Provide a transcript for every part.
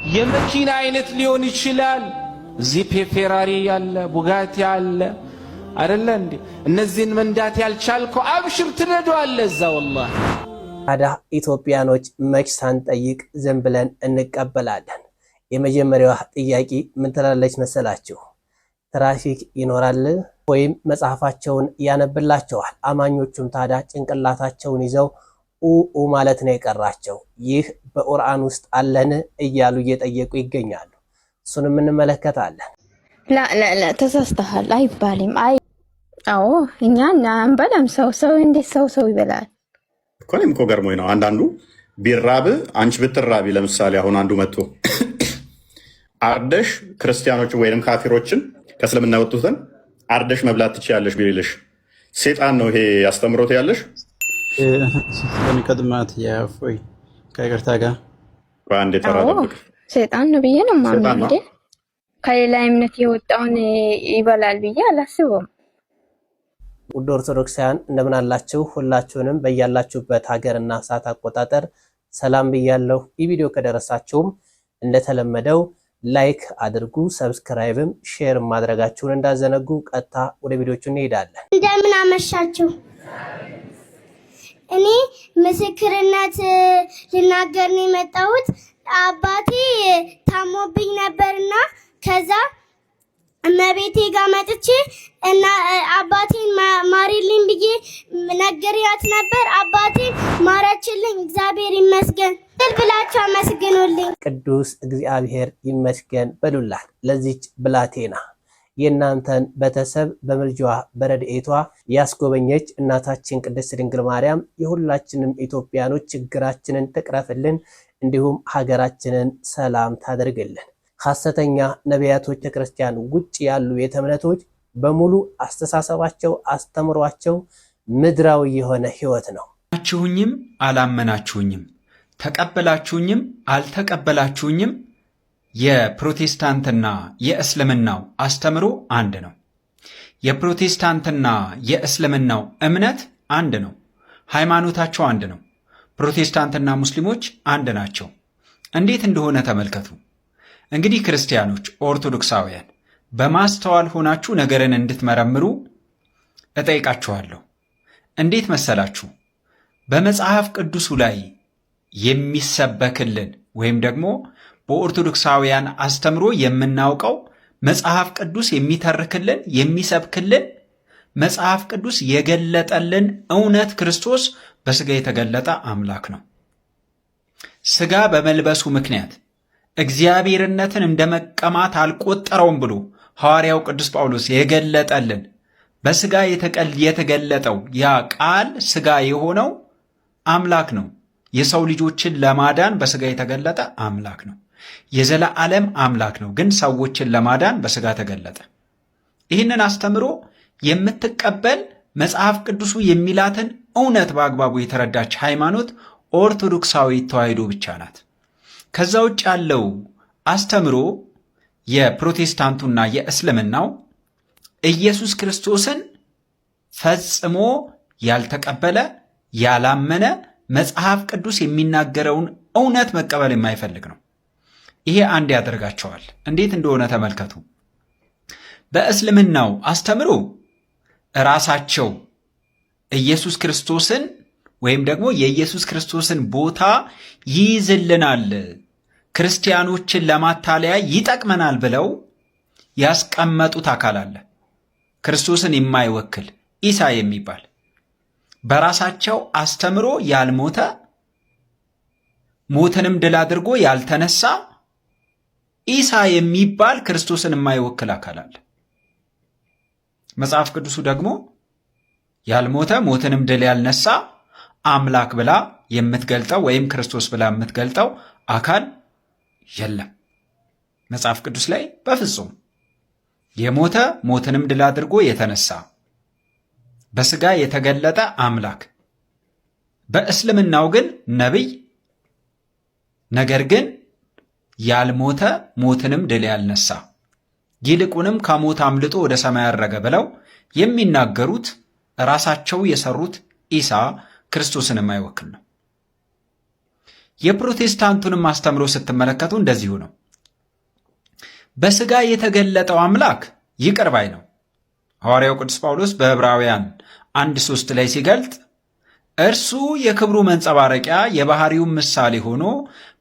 የመኪና አይነት ሊሆን ይችላል። ዚፕ ፌራሪ ያለ ቡጋቲ ያለ አይደለ እንዴ? እነዚህን መንዳት ያልቻልከው አብሽር ትነዳዋለህ እዛ። ወላሂ ታዲያ ኢትዮጵያኖች መች ሳንጠይቅ ዝም ብለን እንቀበላለን? የመጀመሪያዋ ጥያቄ ምን ትላለች መሰላችሁ? ትራፊክ ይኖራል ወይም መጽሐፋቸውን ያነብላቸዋል። አማኞቹም ታዲያ ጭንቅላታቸውን ይዘው ኡ ማለት ነው የቀራቸው። ይህ በቁርአን ውስጥ አለን እያሉ እየጠየቁ ይገኛሉ። እሱንም እንመለከታለን። ላ ተሳስተሃል አይባልም። አዎ እኛ አንበላም። ሰው እንዴት ሰው ይበላል እኮ። እኔም እኮ ገርሞኝ ነው። አንዳንዱ ቢራብ አንቺ ብትራቢ፣ ለምሳሌ አሁን አንዱ መጥቶ አርደሽ ክርስቲያኖችን ወይንም ካፊሮችን ከእስልምና ወጡትን አርደሽ መብላት ትችያለሽ ቢልሽ ሴጣን ነው ይሄ አስተምሮት ያለሽ? ቀድማት ያፎይ ከይቅርታ ጋር አንዴ ተራደብክ ሴጣን ነው ብዬ ነው ማምነው። እንዴ ከሌላ እምነት የወጣውን ይበላል ብዬ አላስብም። ውድ ኦርቶዶክሳውያን እንደምን አላችሁ? ሁላችሁንም በያላችሁበት ሀገርና ሰዓት አቆጣጠር ሰላም ብያለሁ። ይህ ቪዲዮ ከደረሳችሁም እንደተለመደው ላይክ አድርጉ፣ ሰብስክራይብም ሼር ማድረጋችሁን እንዳዘነጉ። ቀጥታ ወደ ቪዲዮቹ እንሄዳለን። እንደምን አመሻችሁ። እኔ ምስክርነት ልናገር ነው የመጣሁት። አባቴ ታሞብኝ ነበርና ከዛ እመቤቴ ጋር መጥቼ እና አባቴን ማሪልኝ ብዬ ነገርያት ነበር። አባቴን ማረችልኝ። እግዚአብሔር ይመስገን ብላችሁ አመስግኑልኝ። ቅዱስ እግዚአብሔር ይመስገን በሉላት ለዚች ብላቴና። የእናንተን ቤተሰብ በምልጃዋ በረድኤቷ ያስጎበኘች እናታችን ቅድስት ድንግል ማርያም የሁላችንም ኢትዮጵያኖች ችግራችንን ትቅረፍልን፣ እንዲሁም ሀገራችንን ሰላም ታደርግልን። ሐሰተኛ ነቢያቶች ከክርስቲያን ውጭ ያሉ ቤተ እምነቶች በሙሉ አስተሳሰባቸው አስተምሯቸው ምድራዊ የሆነ ህይወት ነው። አላመናችሁኝም አላመናችሁኝም፣ ተቀበላችሁኝም አልተቀበላችሁኝም፣ የፕሮቴስታንትና የእስልምናው አስተምሮ አንድ ነው። የፕሮቴስታንትና የእስልምናው እምነት አንድ ነው። ሃይማኖታቸው አንድ ነው። ፕሮቴስታንትና ሙስሊሞች አንድ ናቸው። እንዴት እንደሆነ ተመልከቱ። እንግዲህ ክርስቲያኖች፣ ኦርቶዶክሳውያን በማስተዋል ሆናችሁ ነገርን እንድትመረምሩ እጠይቃችኋለሁ። እንዴት መሰላችሁ? በመጽሐፍ ቅዱሱ ላይ የሚሰበክልን ወይም ደግሞ በኦርቶዶክሳውያን አስተምሮ የምናውቀው መጽሐፍ ቅዱስ የሚተርክልን የሚሰብክልን መጽሐፍ ቅዱስ የገለጠልን እውነት ክርስቶስ በሥጋ የተገለጠ አምላክ ነው። ሥጋ በመልበሱ ምክንያት እግዚአብሔርነትን እንደ መቀማት አልቆጠረውም ብሎ ሐዋርያው ቅዱስ ጳውሎስ የገለጠልን በሥጋ የተገለጠው ያ ቃል ሥጋ የሆነው አምላክ ነው። የሰው ልጆችን ለማዳን በሥጋ የተገለጠ አምላክ ነው። የዘላለም አምላክ ነው፣ ግን ሰዎችን ለማዳን በሥጋ ተገለጠ። ይህንን አስተምሮ የምትቀበል መጽሐፍ ቅዱሱ የሚላትን እውነት በአግባቡ የተረዳች ሃይማኖት ኦርቶዶክሳዊ ተዋሕዶ ብቻ ናት። ከዛ ውጭ ያለው አስተምሮ የፕሮቴስታንቱና የእስልምናው ኢየሱስ ክርስቶስን ፈጽሞ ያልተቀበለ ያላመነ መጽሐፍ ቅዱስ የሚናገረውን እውነት መቀበል የማይፈልግ ነው። ይሄ አንድ ያደርጋቸዋል። እንዴት እንደሆነ ተመልከቱ። በእስልምናው አስተምሮ ራሳቸው ኢየሱስ ክርስቶስን ወይም ደግሞ የኢየሱስ ክርስቶስን ቦታ ይይዝልናል፣ ክርስቲያኖችን ለማታለያ ይጠቅመናል ብለው ያስቀመጡት አካል አለ። ክርስቶስን የማይወክል ኢሳ የሚባል በራሳቸው አስተምሮ ያልሞተ ሞትንም ድል አድርጎ ያልተነሳ ኢሳ የሚባል ክርስቶስን የማይወክል አካል አለ። መጽሐፍ ቅዱሱ ደግሞ ያልሞተ ሞትንም ድል ያልነሳ አምላክ ብላ የምትገልጠው ወይም ክርስቶስ ብላ የምትገልጠው አካል የለም። መጽሐፍ ቅዱስ ላይ በፍጹም የሞተ ሞትንም ድል አድርጎ የተነሳ በሥጋ የተገለጠ አምላክ። በእስልምናው ግን ነቢይ፣ ነገር ግን ያልሞተ ሞትንም ድል ያልነሳ ይልቁንም ከሞት አምልጦ ወደ ሰማይ ያረገ ብለው የሚናገሩት ራሳቸው የሰሩት ኢሳ ክርስቶስን የማይወክል ነው። የፕሮቴስታንቱንም አስተምሮ ስትመለከቱ እንደዚሁ ነው። በሥጋ የተገለጠው አምላክ ይቅር ባይ ነው። ሐዋርያው ቅዱስ ጳውሎስ በዕብራውያን 1:3 ላይ ሲገልጥ እርሱ የክብሩ መንጸባረቂያ የባሕሪውን ምሳሌ ሆኖ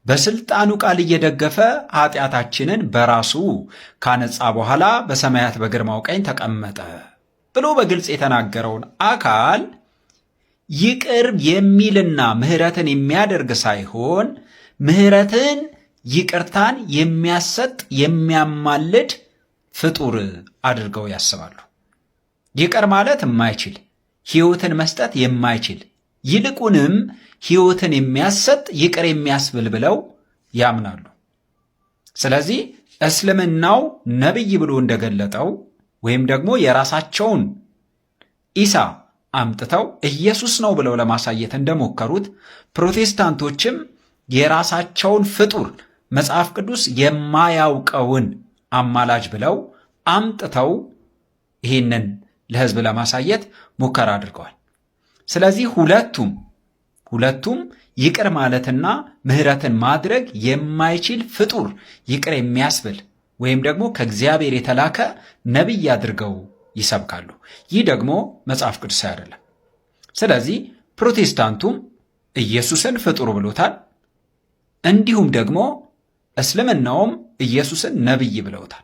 በሥልጣኑ ቃል እየደገፈ ኃጢአታችንን በራሱ ካነጻ በኋላ በሰማያት በግርማው ቀኝ ተቀመጠ ብሎ በግልጽ የተናገረውን አካል ይቅር የሚልና ምሕረትን የሚያደርግ ሳይሆን ምሕረትን ይቅርታን የሚያሰጥ የሚያማልድ ፍጡር አድርገው ያስባሉ። ይቅር ማለት የማይችል ሕይወትን መስጠት የማይችል ይልቁንም ሕይወትን የሚያሰጥ ይቅር የሚያስብል ብለው ያምናሉ። ስለዚህ እስልምናው ነቢይ ብሎ እንደገለጠው ወይም ደግሞ የራሳቸውን ኢሳ አምጥተው ኢየሱስ ነው ብለው ለማሳየት እንደሞከሩት ፕሮቴስታንቶችም የራሳቸውን ፍጡር መጽሐፍ ቅዱስ የማያውቀውን አማላጅ ብለው አምጥተው ይህንን ለሕዝብ ለማሳየት ሙከራ አድርገዋል። ስለዚህ ሁለቱም ይቅር ማለትና ምሕረትን ማድረግ የማይችል ፍጡር ይቅር የሚያስብል ወይም ደግሞ ከእግዚአብሔር የተላከ ነቢይ አድርገው ይሰብካሉ። ይህ ደግሞ መጽሐፍ ቅዱስ አይደለም። ስለዚህ ፕሮቴስታንቱም ኢየሱስን ፍጡር ብሎታል። እንዲሁም ደግሞ እስልምናውም ኢየሱስን ነቢይ ብለውታል።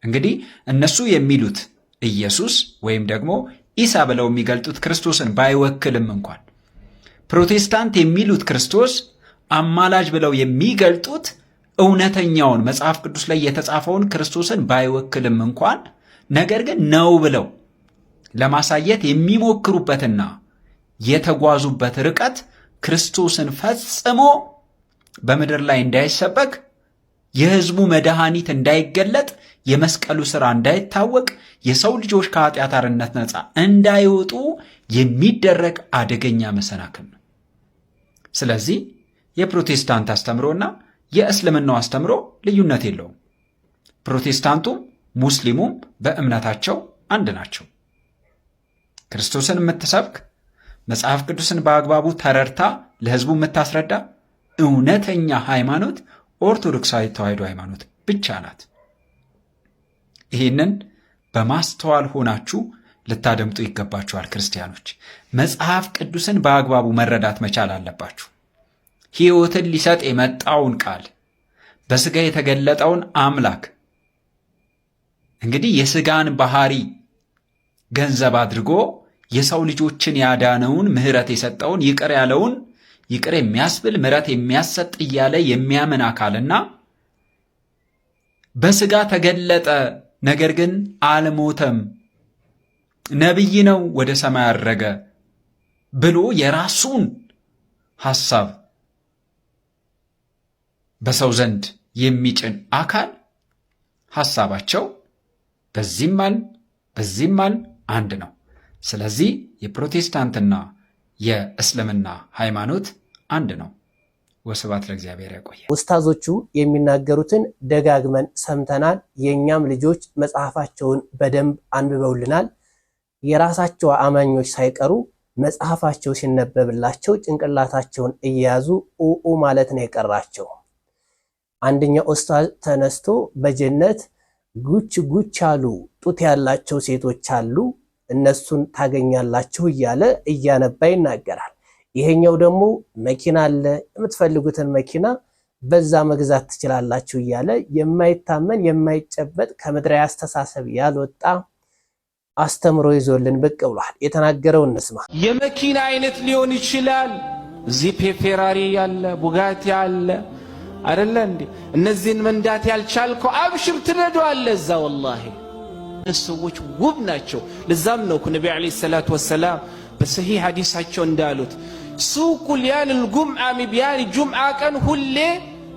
እንግዲህ እነሱ የሚሉት ኢየሱስ ወይም ደግሞ ኢሳ ብለው የሚገልጡት ክርስቶስን ባይወክልም እንኳን ፕሮቴስታንት የሚሉት ክርስቶስ አማላጅ ብለው የሚገልጡት እውነተኛውን መጽሐፍ ቅዱስ ላይ የተጻፈውን ክርስቶስን ባይወክልም እንኳን ነገር ግን ነው ብለው ለማሳየት የሚሞክሩበትና የተጓዙበት ርቀት ክርስቶስን ፈጽሞ በምድር ላይ እንዳይሰበክ፣ የሕዝቡ መድኃኒት እንዳይገለጥ፣ የመስቀሉ ሥራ እንዳይታወቅ፣ የሰው ልጆች ከኃጢአት አርነት ነፃ እንዳይወጡ የሚደረግ አደገኛ መሰናክል ነው። ስለዚህ የፕሮቴስታንት አስተምሮና የእስልምናው አስተምሮ ልዩነት የለውም። ፕሮቴስታንቱም ሙስሊሙም በእምነታቸው አንድ ናቸው። ክርስቶስን የምትሰብክ መጽሐፍ ቅዱስን በአግባቡ ተረድታ ለሕዝቡ የምታስረዳ እውነተኛ ሃይማኖት ኦርቶዶክሳዊ ተዋሕዶ ሃይማኖት ብቻ ናት። ይህንን በማስተዋል ሆናችሁ ልታደምጡ ይገባችኋል። ክርስቲያኖች መጽሐፍ ቅዱስን በአግባቡ መረዳት መቻል አለባችሁ። ሕይወትን ሊሰጥ የመጣውን ቃል በሥጋ የተገለጠውን አምላክ እንግዲህ የሥጋን ባህሪ ገንዘብ አድርጎ የሰው ልጆችን ያዳነውን ምሕረት የሰጠውን ይቅር ያለውን ይቅር የሚያስብል ምሕረት የሚያሰጥ እያለ የሚያምን አካልና በሥጋ ተገለጠ ነገር ግን አልሞተም ነቢይ ነው ወደ ሰማይ አረገ ብሎ የራሱን ሐሳብ በሰው ዘንድ የሚጭን አካል ሐሳባቸው በዚህም አንድ ነው። ስለዚህ የፕሮቴስታንትና የእስልምና ሃይማኖት አንድ ነው። ወስብሐት ለእግዚአብሔር። ያቆየ ኡስታዞቹ የሚናገሩትን ደጋግመን ሰምተናል። የእኛም ልጆች መጽሐፋቸውን በደንብ አንብበውልናል። የራሳቸው አማኞች ሳይቀሩ መጽሐፋቸው ሲነበብላቸው ጭንቅላታቸውን እየያዙ ኡኡ ማለት ነው የቀራቸው። አንደኛው ኡስታዝ ተነስቶ በጀነት ጉች አሉ ጡት ያላቸው ሴቶች አሉ እነሱን ታገኛላችሁ እያለ እያነባ ይናገራል። ይሄኛው ደግሞ መኪና አለ የምትፈልጉትን መኪና በዛ መግዛት ትችላላችሁ እያለ የማይታመን የማይጨበጥ ከምድራዊ አስተሳሰብ ያልወጣ አስተምሮ ይዞልን ብቅ ብሏል። የተናገረውን እንስማ። የመኪና አይነት ሊሆን ይችላል። ዚፕ ፌራሪ ያለ ቡጋቲ ያለ አይደለ እንዴ? እነዚህን መንዳት ያልቻልከው አብሽር ትነዳዋለህ እዛ። ወላሂ ሰዎች ውብ ናቸው። ለዛም ነው ነቢ ዓለይሂ ሰላቱ ወሰላም በሰሂህ ሐዲሳቸው እንዳሉት ሱቁል ያንል ጉምዓ ሚብያን ጁምዓ ቀን ሁሌ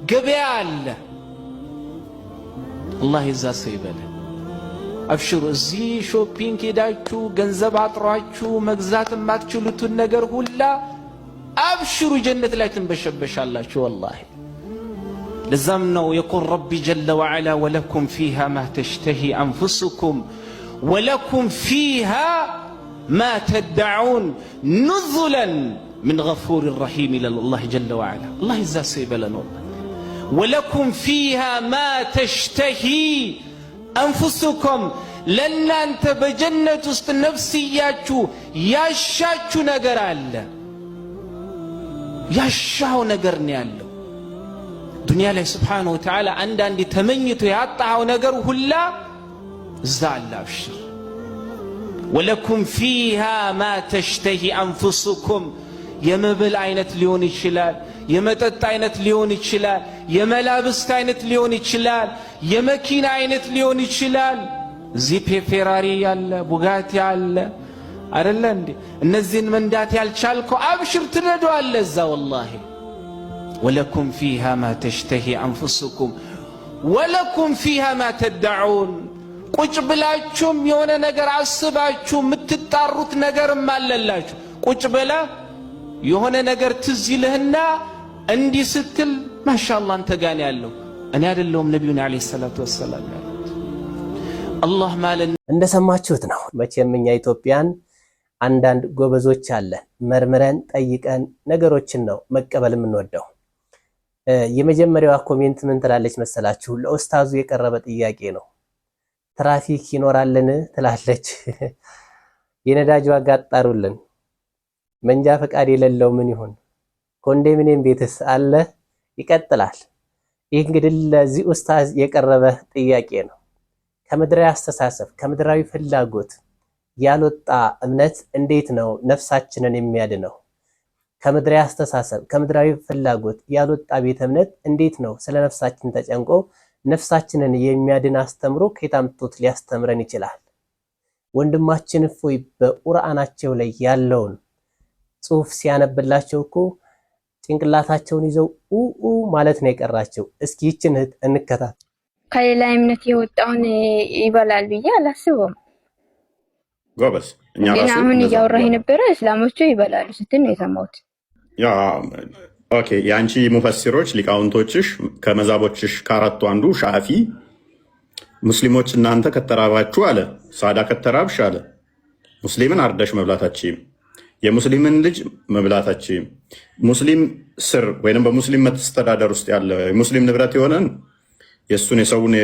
ገበያ አለ። አላህ ይዛ ሰው ይበለ። አብሽሩ እዚህ ሾፒንግ ሄዳችሁ ገንዘብ አጥሯችሁ መግዛት የማትችሉትን ነገር ሁላ አብሽሩ ጀነት ላይ ትንበሸበሻላችሁ። ወላሂ ለዛም ነው የቁል ረቢ ጀለ ወዐላ ወለኩም ፊሃ ማ ተሽተሂ አንፉሱኩም ወለኩም ፊሃ ማ ተደዑን ኑዙለን ምን ገፉር ረሒም ይላል አላህ ጀለ ወዐላ። አላህ ይዛ ሰው ይበለን። ወለኩም ፊሃ ማ ተሽተሂ አንፉሱኩም ለእናንተ በጀነት ውስጥ ነፍስያችሁ ያሻችሁ ነገር አለ። ያሻው ነገር ነው ያለው። ዱንያ ላይ ስብሓነሁ ወተዓላ አንዳንዴ ተመኝቶ ያጣኸው ነገር ሁላ እዛ አለ። አብሽር ወለኩም ፊሃ ማ ተሽተሂ አንፉሱኩም የመብል አይነት ሊሆን ይችላል፣ የመጠጥ አይነት ሊሆን ይችላል፣ የመላብስት አይነት ሊሆን ይችላል፣ የመኪና አይነት ሊሆን ይችላል። ዚፕ ፌራሪ ያለ ቡጋቲ አለ አይደለ እንዴ? እነዚህን መንዳት ያልቻልከው አብሽር ትነዳዋለህ እዛ። ወላሂ ወለኩም ፊሃ ማ ተሽተሂ አንፉሱኩም ወለኩም ፊሃ ማ ተደዑን ቁጭ ብላችሁም የሆነ ነገር አስባችሁ የምትጣሩት ነገርም አለላችሁ። ቁጭ ብላ የሆነ ነገር ትዝ ይልህና እንዲህ ስትል ማሻአላህ አንተ ጋር ያለው እኔ አይደለሁም ነብዩና አለይሂ ሰላቱ ወሰላም ያሉት። አላህ ማለት እንደሰማችሁት ነው። መቼም እኛ ኢትዮጵያን አንዳንድ ጎበዞች አለን፣ መርምረን ጠይቀን ነገሮችን ነው መቀበል የምንወደው። የመጀመሪያዋ ኮሜንት ምን ትላለች መሰላችሁ? ለኡስታዙ የቀረበ ጥያቄ ነው። ትራፊክ ይኖራልን ትላለች። የነዳጅ ዋጋ አጣሩልን። መንጃ ፈቃድ የሌለው ምን ይሁን? ኮንዶሚኒየም ቤትስ አለ? ይቀጥላል። ይህ እንግዲህ ለዚህ ኡስታዝ የቀረበ ጥያቄ ነው። ከምድራዊ አስተሳሰብ ከምድራዊ ፍላጎት ያልወጣ እምነት እንዴት ነው ነፍሳችንን የሚያድነው? ከምድራዊ አስተሳሰብ ከምድራዊ ፍላጎት ያልወጣ ቤተ እምነት እንዴት ነው ስለ ነፍሳችን ተጨንቆ ነፍሳችንን የሚያድን አስተምሮ ከየት አምጥቶት ሊያስተምረን ይችላል? ወንድማችን እፎይ በቁርአናቸው ላይ ያለውን ጽሑፍ ሲያነብላቸው እኮ ጭንቅላታቸውን ይዘው ኡ ማለት ነው የቀራቸው። እስኪ ይችን እንከታተል። ከሌላ እምነት የወጣውን ይበላል ብዬ አላስበውም። ጎበዝ እኛ ግን አሁን እያወራህ የነበረ እስላሞቹ ይበላሉ ስትል ነው የሰማሁት። ኦኬ የአንቺ ሙፈሲሮች ሊቃውንቶችሽ ከመዛቦችሽ ከአራቱ አንዱ ሻፊ ሙስሊሞች እናንተ ከተራባችሁ አለ ሳዳ ከተራብሽ አለ ሙስሊምን አርደሽ መብላታችም የሙስሊምን ልጅ መብላታችም ሙስሊም ስር ወይንም በሙስሊም መስተዳደር ውስጥ ያለ ሙስሊም ንብረት የሆነን የሱን የሰውን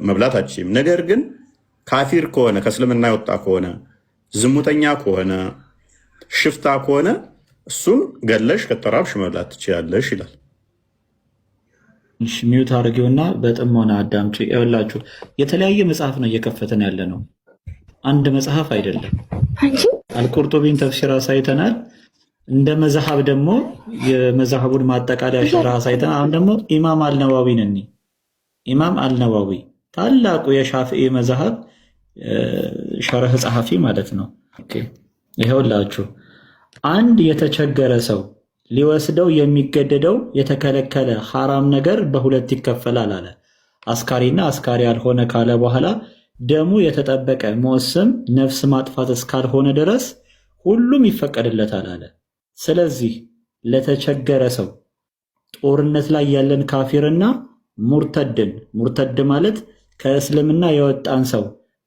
መብላታችም። ነገር ግን ካፊር ከሆነ ከእስልምና የወጣ ከሆነ ዝሙተኛ ከሆነ ሽፍታ ከሆነ እሱን ገለሽ ከተራብሽ መብላት ትችያለሽ ይላል። ሚዩት አድርጌውና በጥሞና አዳምጪ። ይኸውላችሁ የተለያየ መጽሐፍ ነው እየከፈተን ያለ ነው፣ አንድ መጽሐፍ አይደለም። አልቁርጡቢን ተፍሲር አሳይተናል። እንደ መዝሐብ ደግሞ የመዝሐቡን ማጠቃለያ ሸርህ አሳይተናል። አሁን ደግሞ ኢማም አልነዋዊ ነን። ኢማም አልነዋዊ ታላቁ የሻፊዒ መዝሐብ ሸርህ ጸሐፊ ማለት ነው። ኦኬ ይኸውላችሁ አንድ የተቸገረ ሰው ሊወስደው የሚገደደው የተከለከለ ሐራም ነገር በሁለት ይከፈላል አለ። አስካሪና አስካሪ ያልሆነ ካለ በኋላ ደሙ የተጠበቀ መወሰም ነፍስ ማጥፋት እስካልሆነ ድረስ ሁሉም ይፈቀድለታል አለ። ስለዚህ ለተቸገረ ሰው ጦርነት ላይ ያለን ካፊርና ሙርተድ ማለት ከእስልምና የወጣን ሰው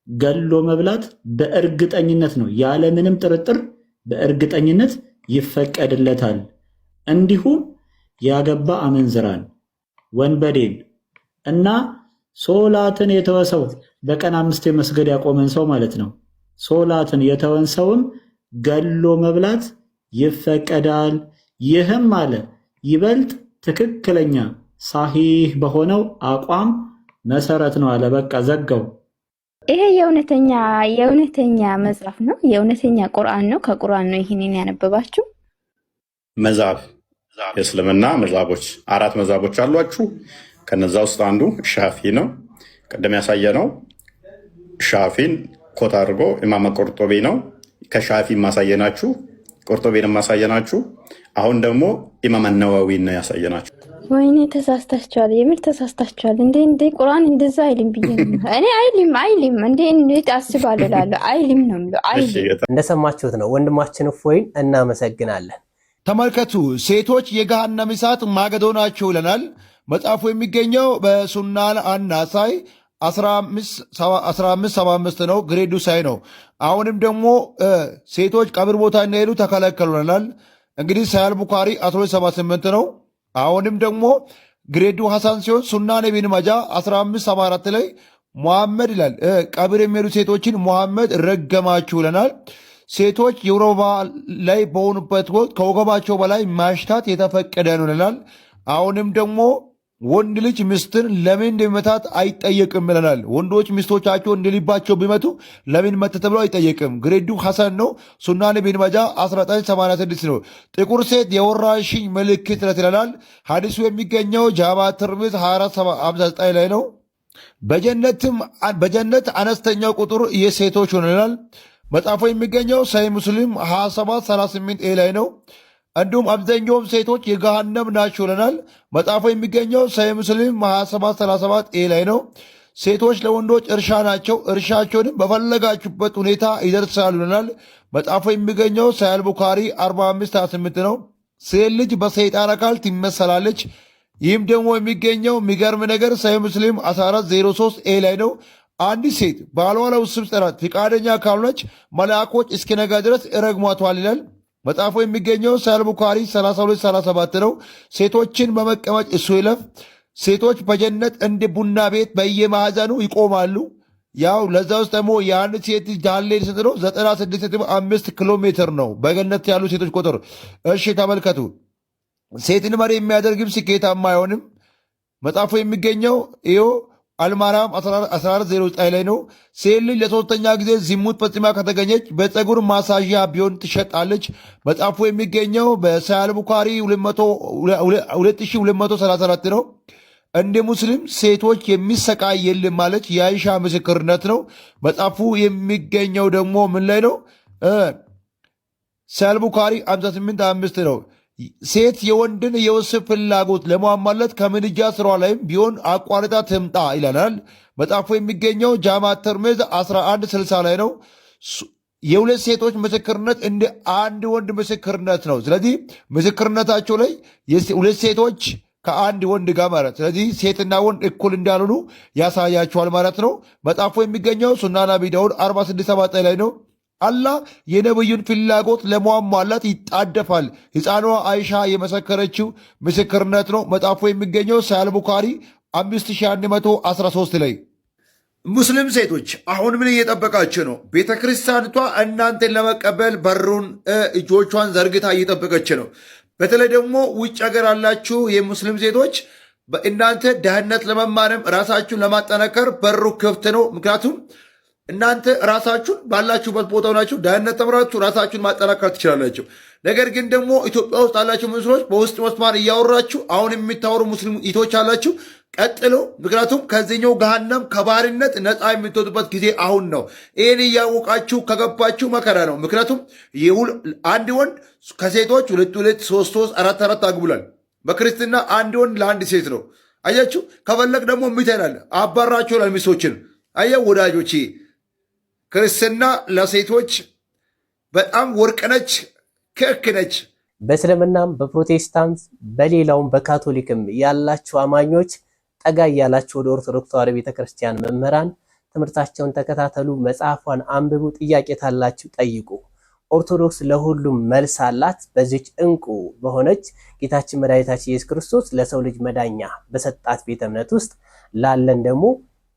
ገሎ መብላት በእርግጠኝነት ነው፣ ያለ ምንም ጥርጥር በእርግጠኝነት ይፈቀድለታል። እንዲሁም ያገባ አመንዝራን፣ ወንበዴን እና ሶላትን የተወሰው በቀን 5 መስገድ ያቆመን ሰው ማለት ነው። ሶላትን የተወን ሰውም ገሎ መብላት ይፈቀዳል። ይህም አለ ይበልጥ ትክክለኛ ሳሂህ በሆነው አቋም መሰረት ነው አለ። በቃ ዘጋው። ይሄ የእውነተኛ መጽሐፍ ነው፣ የእውነተኛ ቁርአን ነው። ከቁርአን ነው ይሄንን ያነበባችሁ። መዛብ የእስልምና መዛቦች 4 መዛቦች አሏችሁ። ከነዛ ውስጥ አንዱ ሻፊ ነው። ቀደም ያሳየ ነው። ሻፊን ኮት አድርጎ ኢማም ቁርጡቢ ነው። ከሻፊ ማሳየናችሁ፣ ቁርጡቢን ማሳየናችሁ። አሁን ደግሞ ኢማም ነዋዊ ነው ያሳየናችሁ። ወይኔ ተሳስታችኋል፣ የምር ተሳስታችኋል። እንዴ ቁርአን እንደዛ አይልም ብዬ ነው እኔ። አይልም እንዴት አስባለሁ እላለሁ። አይልም ነው የሚለው። እንደሰማችሁት ነው። ወንድማችን እፎይን እናመሰግናለን። ተመልከቱ፣ ሴቶች የገሃነም እሳት ማገዶ ናቸው ይለናል መጽሐፉ። የሚገኘው በሱናን አናሳይ 1575 ነው፣ ግሬዱ ሳይ ነው። አሁንም ደግሞ ሴቶች ቀብር ቦታ እንዳይሄዱ ተከለከሉ ይለናል። እንግዲህ ሳያል ቡኻሪ 1278 ነው። አሁንም ደግሞ ግሬዱ ሐሳን ሲሆን ሱናን ኢብን ማጃ 1574 ላይ ሙሐመድ ይላል ቀብር የሚሄዱ ሴቶችን ሙሐመድ ረገማችሁ ይለናል። ሴቶች የውሮባ ላይ በሆኑበት ወቅት ከወገባቸው በላይ ማሽታት የተፈቀደ ነው ይለናል። አሁንም ደግሞ ወንድ ልጅ ሚስትን ለምን እንደሚመታት አይጠየቅም ይለናል። ወንዶች ሚስቶቻቸው እንደልባቸው ቢመቱ ለምን መተ ተብሎ አይጠየቅም። ግሬዱ ሐሰን ነው። ሱናን ኢብን ማጃ 1986 ነው። ጥቁር ሴት የወራሽኝ ምልክት ናት ይለናል። ሐዲሱ የሚገኘው ጃማ ትርሚዝ 2459 ላይ ነው። በጀነት አነስተኛው ቁጥር የሴቶች ሆነናል። መጽሐፉ የሚገኘው ሰሂህ ሙስሊም 2738 ላይ ነው። እንዲሁም አብዛኛውም ሴቶች የገሃነም ናቸው ይለናል። መጽሐፉ የሚገኘው ሰሂህ ሙስሊም 2737 ላይ ነው። ሴቶች ለወንዶች እርሻ ናቸው፣ እርሻቸውንም በፈለጋችሁበት ሁኔታ ይደርሳሉ ይለናል። መጽሐፉ የሚገኘው ሰሂህ ቡኻሪ 4528 ነው። ሴት ልጅ በሰይጣን አካል ትመሰላለች። ይህም ደግሞ የሚገኘው የሚገርም ነገር ሰሂህ ሙስሊም 1403 ላይ ነው። አንዲት ሴት ባሏ ለውስብ ጥራት ፍቃደኛ ካልሆነች መላእኮች እስኪነጋ ድረስ ይረግሟታል ይላል። መጽሐፉ የሚገኘው ሰሂህ ቡኻሪ 3237 ነው። ሴቶችን በመቀመጭ እሱ ይለፍ። ሴቶች በጀነት እንደ ቡና ቤት በየማዕዘኑ ይቆማሉ። ያው ለዛ ውስጥ ደግሞ የአንድ ሴት ዳሌ ስንት ነው? 96.5 ኪሎ ሜትር ነው በገነት ያሉ ሴቶች ቁጥር። እሺ ተመልከቱ። ሴትን መሪ የሚያደርግም ስኬታማ አይሆንም። መጽሐፉ የሚገኘው ይኸው አልማራም 1409 ላይ ነው። ሴት ልጅ ለሶስተኛ ጊዜ ዝሙት ፈጽማ ከተገኘች በፀጉር ማሳዣ ቢሆን ትሸጣለች። መጽሐፉ የሚገኘው በሰሂህ ቡኻሪ 2234 ነው። እንደ ሙስሊም ሴቶች የሚሰቃይ የለም ማለት የአይሻ ምስክርነት ነው። መጽሐፉ የሚገኘው ደግሞ ምን ላይ ነው? ሰሂህ ቡኻሪ 58:5 ነው። ሴት የወንድን የወስብ ፍላጎት ለማሟላት ከምድጃ ስሯ ላይም ቢሆን አቋርጣ ትምጣ ይለናል። መጽሐፉ የሚገኘው ጃማ ትርሚዝ 1160 ላይ ነው። የሁለት ሴቶች ምስክርነት እንደ አንድ ወንድ ምስክርነት ነው። ስለዚህ ምስክርነታቸው ላይ ሁለት ሴቶች ከአንድ ወንድ ጋር ማለት ስለዚህ ሴትና ወንድ እኩል እንዳልሆኑ ያሳያቸዋል ማለት ነው። መጽሐፉ የሚገኘው ሱናን አቢ ዳውድ 4679 ላይ ነው። አላህ የነብዩን ፍላጎት ለማሟላት ይጣደፋል። ሕፃኗ አይሻ የመሰከረችው ምስክርነት ነው። መጽሐፉ የሚገኘው ሰሂህ ቡኻሪ 5113 ላይ። ሙስሊም ሴቶች አሁን ምን እየጠበቃችሁ ነው? ቤተ ክርስቲያኒቷ እናንተን ለመቀበል በሩን እጆቿን ዘርግታ እየጠበቀች ነው። በተለይ ደግሞ ውጭ ሀገር ያላችሁ የሙስሊም ሴቶች እናንተ ደህንነት ለመማርም ራሳችሁን ለማጠናከር በሩ ክፍት ነው። ምክንያቱም እናንተ ራሳችሁን ባላችሁበት ቦታ ሆናችሁ ደህንነት ተምራችሁ ራሳችሁን ማጠናከር ትችላላችሁ። ነገር ግን ደግሞ ኢትዮጵያ ውስጥ ያላችሁ ሙስሊሞች በውስጥ መስማር እያወራችሁ አሁን የሚታወሩ ሙስሊም ኢቶች አላችሁ፣ ቀጥሎ። ምክንያቱም ከዚህኛው ገሃነም ከባርነት ነፃ የምትወጡበት ጊዜ አሁን ነው። ይህን እያወቃችሁ ከገባችሁ መከራ ነው። ምክንያቱም አንድ ወንድ ከሴቶች 2 3 4 አግብሏል። በክርስትና አንድ ወንድ ለአንድ ሴት ነው። አያችሁ። ከፈለግ ደግሞ ሚተናል አባራችሁ ሚስቶችን። አየ ወዳጆቼ፣ ክርስትና ለሴቶች በጣም ወርቅ ነች፣ ክክ ነች። በእስልምናም በፕሮቴስታንት በሌላውም በካቶሊክም ያላችሁ አማኞች ጠጋ እያላችሁ ወደ ኦርቶዶክስ ተዋሕዶ ቤተክርስቲያን መምህራን ትምህርታቸውን ተከታተሉ፣ መጽሐፏን አንብቡ፣ ጥያቄ ታላችሁ ጠይቁ። ኦርቶዶክስ ለሁሉም መልስ አላት። በዚች እንቁ በሆነች ጌታችን መድኃኒታችን ኢየሱስ ክርስቶስ ለሰው ልጅ መዳኛ በሰጣት ቤተ እምነት ውስጥ ላለን ደግሞ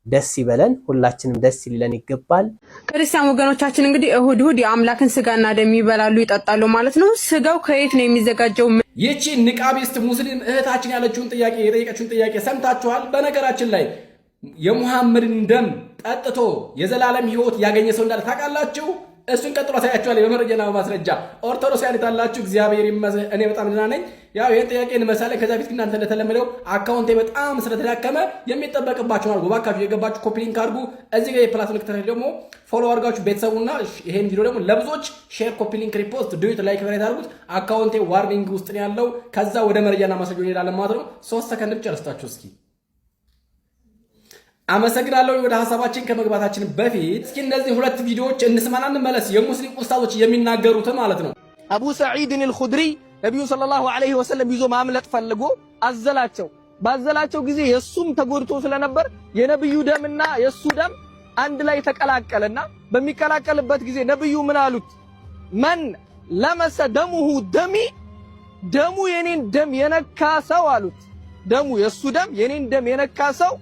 ደስ ይበለን፣ ሁላችንም ደስ ሊለን ይገባል። ክርስቲያን ወገኖቻችን እንግዲህ እሁድ እሁድ የአምላክን ስጋና ደም ይበላሉ ይጠጣሉ ማለት ነው። ስጋው ከየት ነው የሚዘጋጀው? ይቺ ንቃቢስት ሙስሊም እህታችን ያለችውን ጥያቄ የጠየቀችውን ጥያቄ ሰምታችኋል። በነገራችን ላይ የሙሐመድን ደም ጠጥቶ የዘላለም ሕይወት ያገኘ ሰው እንዳለ ታውቃላችሁ? እሱን ቀጥሎ አሳያችኋለሁ በመረጃና በማስረጃ። ኦርቶዶክሳውያን ያላችሁ እግዚአብሔር ይመስገን እኔ በጣም ደህና ነኝ። ያው ይሄን ጥያቄ እንመሳለን። ከዛ በፊት እናንተ እንደተለመደው አካውንቴ በጣም ስለተዳከመ የሚጠበቅባችሁ ማለት ወባካችሁ የገባችሁ ኮፒ ሊንክ አድርጉ። እዚህ ጋር የፕላስ ምልክት ደግሞ ፎሎ አድርጋችሁ ቤተሰቡና ይሄን ቪዲዮ ደግሞ ለብዙዎች ሼር፣ ኮፒ ሊንክ፣ ሪፖስት፣ ዱት፣ ላይክ ፈሬት አድርጉት። አካውንቴ ዋርኒንግ ውስጥ ነው ያለው። ከዛ ወደ መረጃና ማስረጃ እንሄዳለን ማለት ነው። 3 ሰከንድ ብቻ ረስታችሁ እስኪ አመሰግናለሁ። ወደ ሐሳባችን ከመግባታችን በፊት እስኪ እነዚህ ሁለት ቪዲዮዎች እንስማና እንመለስ። የሙስሊም ኡስታዞች የሚናገሩት ማለት ነው። አቡ ሰዒድን አልኹድሪ ነብዩ ሰለላሁ ዐለይሂ ወሰለም ይዞ ማምለጥ ፈልጎ አዘላቸው። ባዘላቸው ጊዜ የሱም ተጎድቶ ስለነበር የነብዩ ደምና የሱ ደም አንድ ላይ ተቀላቀለና በሚቀላቀልበት ጊዜ ነብዩ ምን አሉት? መን ለመሰ ደሙሁ ደሚ፣ ደሙ የኔን ደም የነካ ሰው አሉት። ደሙ የሱ ደም የኔን ደም የነካ ሰው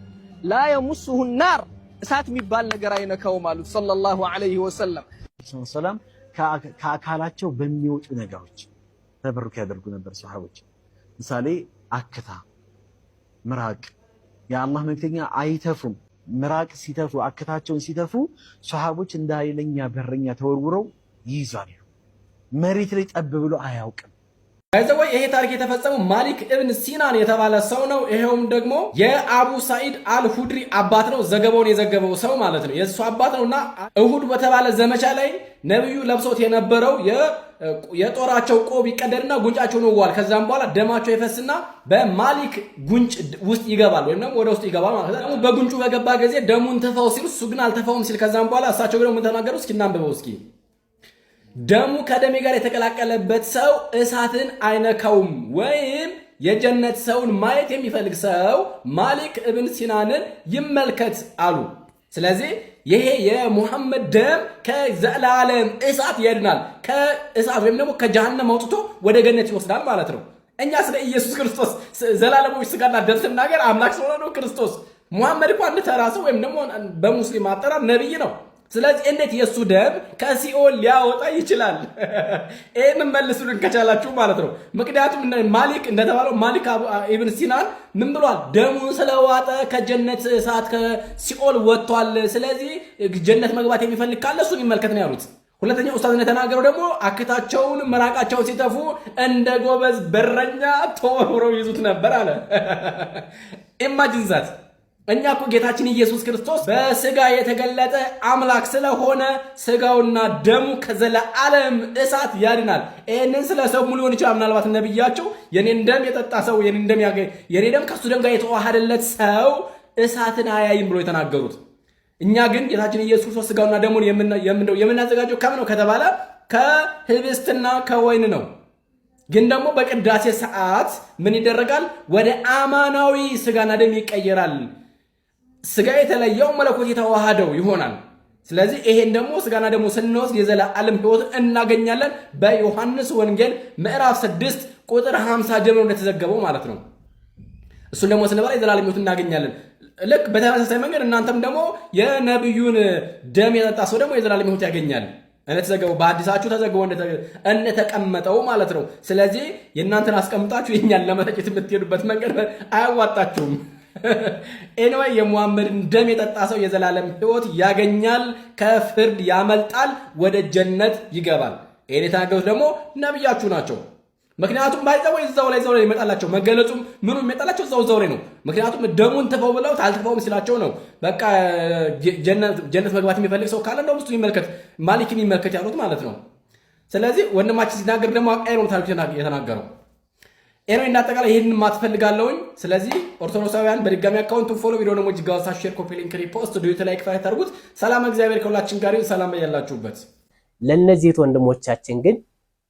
ላ የሙስሁ ናር እሳት የሚባል ነገር አይነካውም አሉት ሰለላሁ ዐለይሂ ወሰለም። ሰላም ከአካላቸው በሚወጡ ነገሮች ተበሩክ ያደርጉ ነበር ሱሐቦች። ምሳሌ አክታ፣ ምራቅ። የአላህ መልእክተኛ አይተፉም። ምራቅ ሲተፉ አክታቸውን ሲተፉ ሱሐቦች እንደ ኃይለኛ በረኛ ተወርውረው ይይዛሉ። መሬት ላይ ጠብ ብሎ አያውቅም። ከዛው ይሄ ታሪክ የተፈጸመው ማሊክ ኢብን ሲናን የተባለ ሰው ነው። ይሄውም ደግሞ የአቡ ሰዒድ አልሁድሪ አባት ነው። ዘገባውን የዘገበው ሰው ማለት ነው የሱ አባት ነውና እሁድ በተባለ ዘመቻ ላይ ነብዩ ለብሶት የነበረው የጦራቸው ቆብ ይቀደድና ጉንጫቸው ነው ዋል። ከዛም በኋላ ደማቸው ይፈስና በማሊክ ጉንጭ ውስጥ ይገባል ወይም ደግሞ ወደ ውስጥ ይገባል ማለት ነው። በጉንጩ በገባ ጊዜ ደሙን ተፋው ሲሉ እሱ ግን አልተፋውም ሲል ከዛም በኋላ እሳቸው ደግሞ ምን ተናገሩ? እስኪ እናንብበው እስኪ ደሙ ከደሜ ጋር የተቀላቀለበት ሰው እሳትን አይነካውም ወይም የጀነት ሰውን ማየት የሚፈልግ ሰው ማሊክ ኢብን ሲናንን ይመልከት አሉ። ስለዚህ ይሄ የሙሐመድ ደም ከዘላለም እሳት ያድናል። ከእሳት ወይም ደግሞ ከጀሃነም አውጥቶ ወደ ገነት ይወስዳል ማለት ነው። እኛ ስለ ኢየሱስ ክርስቶስ ዘላለማዊ ስጋና ደም ስናገር አምላክ ስለሆነ ነው ክርስቶስ። ሙሐመድ እንኳን አንድ ተራ ሰው ወይም ደግሞ በሙስሊም አጠራር ነብይ ነው። ስለዚህ እንዴት የሱ ደም ከሲኦል ሊያወጣ ይችላል? ይሄንን መልሱልን ከቻላችሁ ማለት ነው። ምክንያቱም ማሊክ እንደተባለው ማሊክ ኢብን ሲናን ምን ብሏል? ደሙን ስለዋጠ ከጀነት እሳት ከሲኦል ወጥቷል። ስለዚህ ጀነት መግባት የሚፈልግ ካለ እሱን ይመልከት ነው ያሉት። ሁለተኛው ኡስታዝ እንደተናገረው ደግሞ አክታቸውን መራቃቸውን ሲተፉ እንደ ጎበዝ በረኛ ተወርውረው ይዙት ነበር አለ። ኢማጂን ዛት እኛ እኮ ጌታችን ኢየሱስ ክርስቶስ በስጋ የተገለጠ አምላክ ስለሆነ ስጋውና ደሙ ከዘላለም እሳት ያድናል። ይህንን ስለ ሰው ሙሉ ሊሆን ይችላል። ምናልባት ነብያቸው የኔን ደም የጠጣ ሰው የኔ ደም ከሱ ደም ጋር የተዋሃደለት ሰው እሳትን አያይም ብሎ የተናገሩት። እኛ ግን ጌታችን ኢየሱስ ክርስቶስ ስጋውና ደሙን የምናዘጋጀው ከምን ነው ከተባለ ከህብስትና ከወይን ነው። ግን ደግሞ በቅዳሴ ሰዓት ምን ይደረጋል? ወደ አማናዊ ስጋና ደም ይቀየራል። ስጋ የተለየው መለኮት የተዋሃደው ይሆናል። ስለዚህ ይሄን ደግሞ ስጋና ደግሞ ስንወስድ የዘላለም ሕይወት እናገኛለን። በዮሐንስ ወንጌል ምዕራፍ 6 ቁጥር 50 ጀምሮ እንደተዘገበው ማለት ነው። እሱን ደግሞ ስንበላ የዘላለም ሕይወት እናገኛለን። ልክ በተመሳሳይ መንገድ እናንተም ደግሞ የነብዩን ደም የጠጣ ሰው ደግሞ የዘላለም ሕይወት ያገኛል። እንደተዘገበው በአዲሳችሁ ተዘግቦ እንደተቀመጠው ማለት ነው። ስለዚህ የእናንተን አስቀምጣችሁ የኛን ለመተቸት የምትሄዱበት መንገድ አያዋጣችሁም። ኤኒዌይ የሙሐመድን ደም የጠጣ ሰው የዘላለም ሕይወት ያገኛል፣ ከፍርድ ያመልጣል፣ ወደ ጀነት ይገባል። ይሄን የተናገሩት ደግሞ ነብያችሁ ናቸው። ምክንያቱም ባይዘው እዛው ላይ ይመጣላቸው መገለጹም ምኑ ይመጣላቸው እዛው ላይ ነው። ምክንያቱም ደሙን ተፈው ብለው ታልተፈውም ሲላቸው ነው በቃ ጀነት መግባት የሚፈልግ ሰው ካለ ነው እሱ ይመልከት ማሊክን ይመልከት ያሉት ማለት ነው። ስለዚህ ወንድማችን ሲናገር ደግሞ አቃይ ነው ታሪክ የተናገረው ኤሮ እንዳጠቃላይ ይሄንን ማትፈልጋለውኝ። ስለዚህ ኦርቶዶክሳውያን በድጋሚ አካውንቱን ፎሎ ቪዲዮ ደግሞ ጅጋዋሳ ሼር ኮፒ ሊንክ ሪፖስት ዱዩት ላይክ ፋይት አድርጉት። ሰላም እግዚአብሔር ከሁላችን ጋር ይሁን። ሰላም ያላችሁበት። ለነዚህ ወንድሞቻችን ግን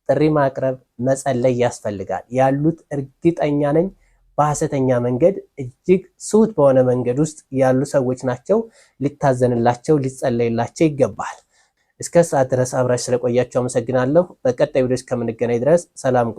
ጥሪ ማቅረብ መጸለይ ያስፈልጋል። ያሉት እርግጠኛ ነኝ በሐሰተኛ መንገድ እጅግ ስውት በሆነ መንገድ ውስጥ ያሉ ሰዎች ናቸው። ሊታዘንላቸው ሊጸለይላቸው ይገባል። እስከ ሰዓት ድረስ አብራችሁ ስለቆያችሁ አመሰግናለሁ። በቀጣይ ቪዲዮ እስከምንገናኝ ድረስ ሰላም ቆዩ።